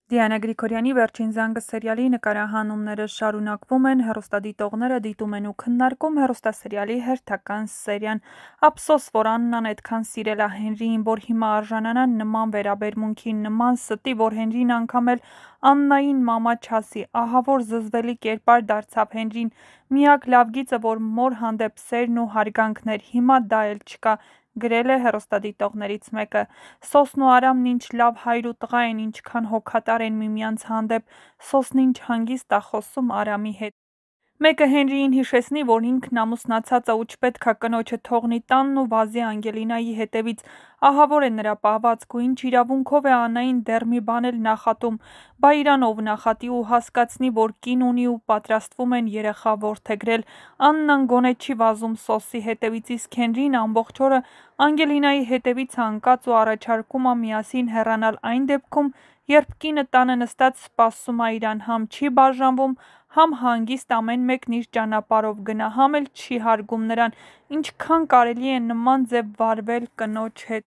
Դիանա Գրիգորյանի «Վերջին զանգը» սերիալի նկարահանումները շարունակվում են, հեռուստադիտողները դիտում են ու քննարկում հեռուստասերիալի հերթական սերիան։ Ափսոս, որ Աննան այդքան սիրել ա Հենրիին, որ հիմա արժանանա նման վերաբերմունքի, նման ստի, որ Հենրին անգամ էլ Աննային մամա չասի։ Ահա որ զզվելի կերպար դարձավ Հենրին, միակ լավ գիծը, որ մոր հանդեպ սերն ու հարգանքն էր, հիմա դա էլ չկա, գրել է հեռուստադիտողներից մեկը։ Սոսն ու Արամն ինչ լավ հայր ու տղա են, ինչքան հոգատար են միմյանց հանդեպ, Սոսն ինչ հանգիստ ա խոսում Արամի հետ։ Մեկը Հենրիին հիշեցնի, որ ինքն ամուսնացած ա ու չպետք ա կնոջը թողնի տանն ու վազի Անգելինայի հետևից, ահա որ է նրա պահվածքը ու ինչ իրավունքով է Աննային դեռ մի բան էլ նախատում, բա իրանով նախատի ու հասկացնի, որ կին ունի ու պատրաստվում են երեխա որդեգրել, Աննան գոնե չի վազում Սոսի հետևից, իսկ Հենրին ամբողջ օրը Անգելինայի հետևից ա ընկած ու առաջարկում ա միասին հեռանալ այն դեպքում, երբ կինը տանը նստած սպասում ա իրան, համ չի բաժանվում, համ հանգիստ ամեն մեկն իր ճանապարհով գնա, համ էլ չի հարգում նրան, ինչքան կարելի է նման ձև վարվել կնոջ հետ։